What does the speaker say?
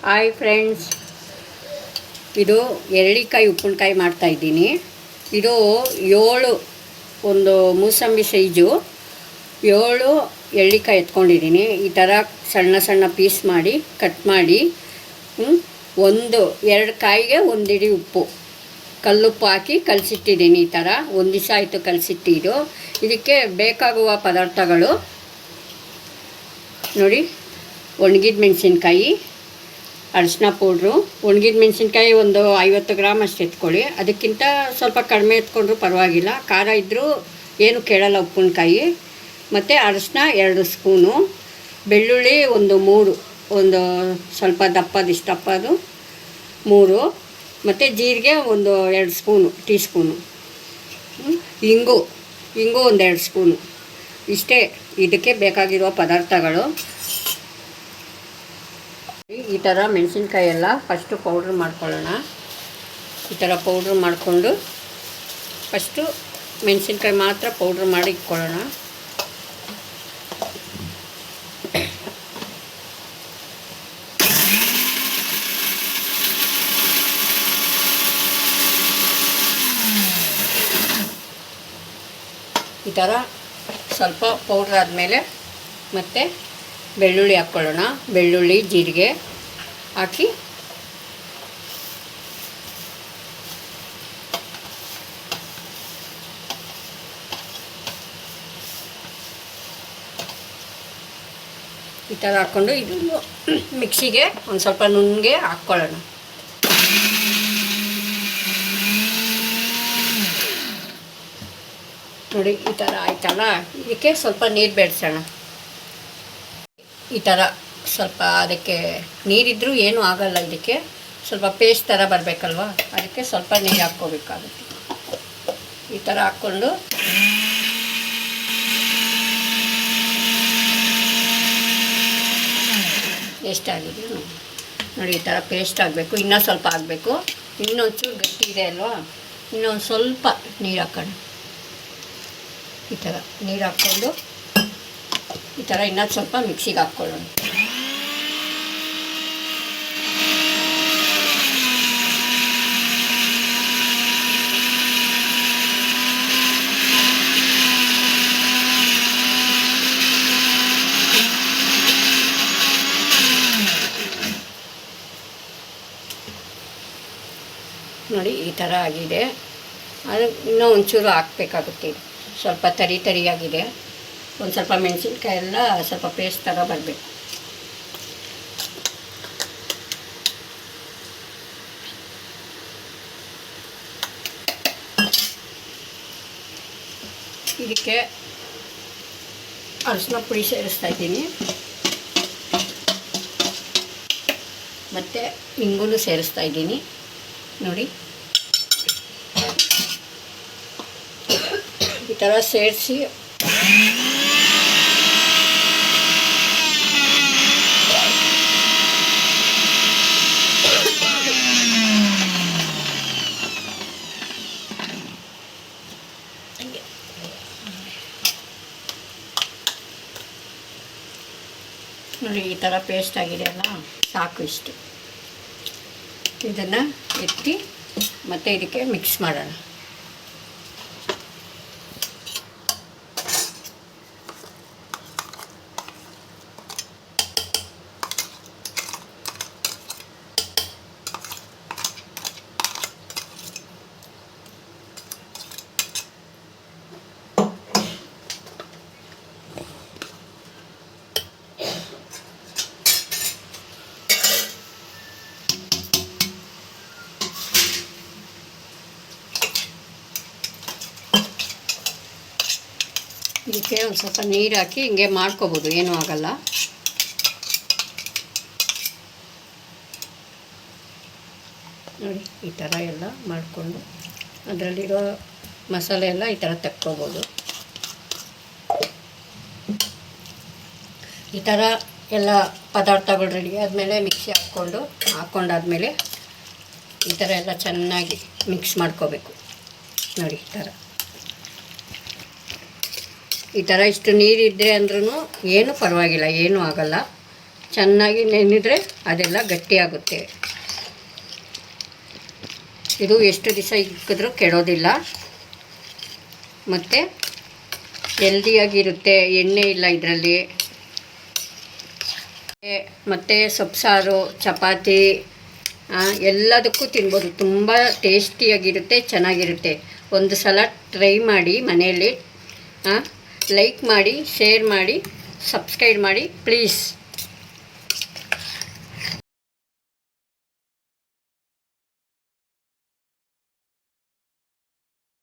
Hi friends, ಇದು ಎರಳಿಕಾಯಿ ಉಪ್ಪಿನಕಾಯಿ ಮಾಡ್ತಾಯಿದ್ದೀನಿ. ಇದು 7 ಒಂದು ಮೂಸಂಬಿ ಸೈಜು 7 ಎಳ್ಳಿಕಾಯಿ ಎತ್ಕೊಂಡಿದ್ದೀನಿ. ಈ ಥರ ಸಣ್ಣ ಸಣ್ಣ ಪೀಸ್ ಮಾಡಿ ಕಟ್ ಮಾಡಿ 2 ಕಾಯಿಗೆ 1 ಹಿಡಿ ಉಪ್ಪು ಕಲ್ಲುಪ್ಪು ಹಾಕಿ ಕಲಸಿಟ್ಟಿದ್ದೀನಿ. ಈ ಥರ 1 ದಿವಸ ಆಯಿತು ಕಲಸಿಟ್ಟಿದ್ದು. ಇದಕ್ಕೆ ಬೇಕಾಗುವ ಪದಾರ್ಥಗಳು ನೋಡಿ: ಒಣಗಿದ ಮೆಣಸಿನ್ಕಾಯಿ, ಅರಿಶಿನ ಪೌಡ್ರು, ಒಣಗಿದ ಮೆಣಸಿನ್ಕಾಯಿ ಒಂದು 50 ಗ್ರಾಮ್ ಅಷ್ಟು ಎತ್ಕೊಳ್ಳಿ. ಅದಕ್ಕಿಂತ ಸ್ವಲ್ಪ ಕಡಿಮೆ ಎತ್ಕೊಂಡ್ರೂ ಪರವಾಗಿಲ್ಲ, ಖಾರ ಇದ್ದರೂ ಏನು ಕೇಳಲ್ಲ ಉಪ್ಪಿನಕಾಯಿ. ಮತ್ತು ಅರಿಶಿನ 2 ಸ್ಪೂನು, ಬೆಳ್ಳುಳ್ಳಿ ಒಂದು 3, ಒಂದು ಸ್ವಲ್ಪ ದಪ್ಪದು 3, ಮತ್ತು ಜೀರಿಗೆ ಒಂದು 2 ಸ್ಪೂನು, ಟೀ ಸ್ಪೂನು, ಇಂಗು ಒಂದು 2 ಸ್ಪೂನು. ಇಷ್ಟೇ ಇದಕ್ಕೆ ಬೇಕಾಗಿರುವ ಪದಾರ್ಥಗಳು. ಈ ಥರ ಮೆಣಸಿನ್ಕಾಯಿ ಎಲ್ಲ ಫಸ್ಟು ಪೌಡ್ರ್ ಮಾಡ್ಕೊಳ್ಳೋಣ. ಈ ಥರ ಪೌಡ್ರ್ ಮಾಡಿಕೊಂಡು ಫಸ್ಟು ಮೆಣಸಿನ್ಕಾಯಿ ಮಾತ್ರ ಪೌಡ್ರ್ ಮಾಡಿ ಇಟ್ಕೊಳ್ಳೋಣ. ಈ ಥರ ಸ್ವಲ್ಪ ಪೌಡ್ರ್ ಆದಮೇಲೆ ಮತ್ತೆ ಬೆಳ್ಳುಳ್ಳಿ ಹಾಕ್ಕೊಳ್ಳೋಣ. ಬೆಳ್ಳುಳ್ಳಿ, ಜೀರಿಗೆ ಹಾಕಿ ಈ ಥರ ಹಾಕ್ಕೊಂಡು ಇದನ್ನು ಮಿಕ್ಸಿಗೆ ಒಂದು ಸ್ವಲ್ಪ ನುಣ್ಣಗೆ ಹಾಕ್ಕೊಳ್ಳೋಣ. ನೋಡಿ ಈ ಥರ ಆಯ್ತಲ್ಲ, ಇದಕ್ಕೆ ಸ್ವಲ್ಪ ನೀರು ಬೇಡಿಸೋಣ. ಈ ಥರ ಸ್ವಲ್ಪ ಅದಕ್ಕೆ ನೀರಿದ್ದರೂ ಏನೂ ಆಗಲ್ಲ. ಇದಕ್ಕೆ ಸ್ವಲ್ಪ ಪೇಸ್ಟ್ ಥರ ಬರಬೇಕಲ್ವ, ಅದಕ್ಕೆ ಸ್ವಲ್ಪ ನೀರು ಹಾಕ್ಕೋಬೇಕಾಗುತ್ತೆ. ಈ ಥರ ಹಾಕ್ಕೊಂಡು ಎಷ್ಟಾಗಿದೆ ನೋಡಿ, ಈ ಥರ ಪೇಸ್ಟ್ ಆಗಬೇಕು. ಇನ್ನೂ ಸ್ವಲ್ಪ ಆಗಬೇಕು, ಇನ್ನೊಂಚೂರು ಗಟ್ಟಿ ಇದೆ ಅಲ್ವಾ, ಇನ್ನೊಂದು ಸ್ವಲ್ಪ ನೀರು ಹಾಕೋಣ. ಈ ಥರ ನೀರು ಹಾಕ್ಕೊಂಡು ಈ ಥರ ಇನ್ನೊಂದು ಸ್ವಲ್ಪ ಮಿಕ್ಸಿಗೆ ಹಾಕ್ಕೊಳ್ಳೋಣ. ನೋಡಿ ಈ ಥರ ಆಗಿದೆ. ಅದು ಇನ್ನೂ ಒಂಚೂರು ಹಾಕಬೇಕಾಗುತ್ತೆ. ಸ್ವಲ್ಪ ತರಿಯಾಗಿದೆ. ಒಂದು ಸ್ವಲ್ಪ ಮೆಣಸಿನ್ಕಾಯಿ ಎಲ್ಲ ಸ್ವಲ್ಪ ಪೇಸ್ಟ್ ಥರ ಬರಬೇಕು. ಇದಕ್ಕೆ ಅರಿಶಿನ ಪುಡಿ ಸೇರಿಸ್ತಾ ಇದ್ದೀನಿ, ಮತ್ತು ಇಂಗು ಸೇರಿಸ್ತಾ ಇದ್ದೀನಿ. ನೋಡಿ ಈ ಥರ ಸೇರಿಸಿ ನೋಡಿ ಈ ಥರ ಪೇಸ್ಟ್ ಆಗಿದೆ ಅಲ್ಲ, ಸಾಕು ಇಷ್ಟು. ಇದನ್ನು ಎತ್ತಿ ಮತ್ತು ಇದಕ್ಕೆ ಮಿಕ್ಸ್ ಮಾಡೋಣ. ಇದಕ್ಕೆ ಒಂದು ಸ್ವಲ್ಪ ನೀರು ಹಾಕಿ ಹಿಂಗೆ ಮಾಡ್ಕೋಬೋದು, ಏನೂ ಆಗಲ್ಲ. ನೋಡಿ ಈ ಥರ ಎಲ್ಲ ಮಾಡಿಕೊಂಡು ಅದರಲ್ಲಿರೋ ಮಸಾಲೆ ಎಲ್ಲ ಈ ಥರ ತೆಕ್ಕೋಬೋದು. ಈ ಥರ ಎಲ್ಲ ಪದಾರ್ಥಗಳು ರೆಡಿ ಆದಮೇಲೆ ಮಿಕ್ಸಿ ಹಾಕ್ಕೊಂಡಾದ್ಮೇಲೆ ಈ ಥರ ಎಲ್ಲ ಚೆನ್ನಾಗಿ ಮಿಕ್ಸ್ ಮಾಡ್ಕೋಬೇಕು. ನೋಡಿ ಈ ಥರ ಇಷ್ಟು ನೀರಿದ್ದರೆ ಅಂದ್ರೂ ಏನೂ ಪರವಾಗಿಲ್ಲ, ಏನೂ ಆಗಲ್ಲ. ಚೆನ್ನಾಗಿ ನೆನೆದ್ರೆ ಅದೆಲ್ಲ ಗಟ್ಟಿಯಾಗುತ್ತೆ. ಇದು ಎಷ್ಟು ದಿವಸ ಇಕ್ಕಿದ್ರೂ ಕೆಡೋದಿಲ್ಲ ಮತ್ತು ಹೆಲ್ದಿಯಾಗಿರುತ್ತೆ. ಎಣ್ಣೆ ಇಲ್ಲ ಇದರಲ್ಲಿ. ಮತ್ತು ಸೊಪ್ಪು ಚಪಾತಿ ಎಲ್ಲದಕ್ಕೂ ತಿನ್ಬೋದು. ತುಂಬ ಟೇಸ್ಟಿಯಾಗಿರುತ್ತೆ, ಚೆನ್ನಾಗಿರುತ್ತೆ. ಒಂದು ಸಲ ಟ್ರೈ ಮಾಡಿ ಮನೆಯಲ್ಲಿ. ಲೈಕ್ ಮಾಡಿ, ಶೇರ್ ಮಾಡಿ, ಸಬ್ಸ್ಕ್ರೈಬ್ ಮಾಡಿ ಪ್ಲೀಸ್.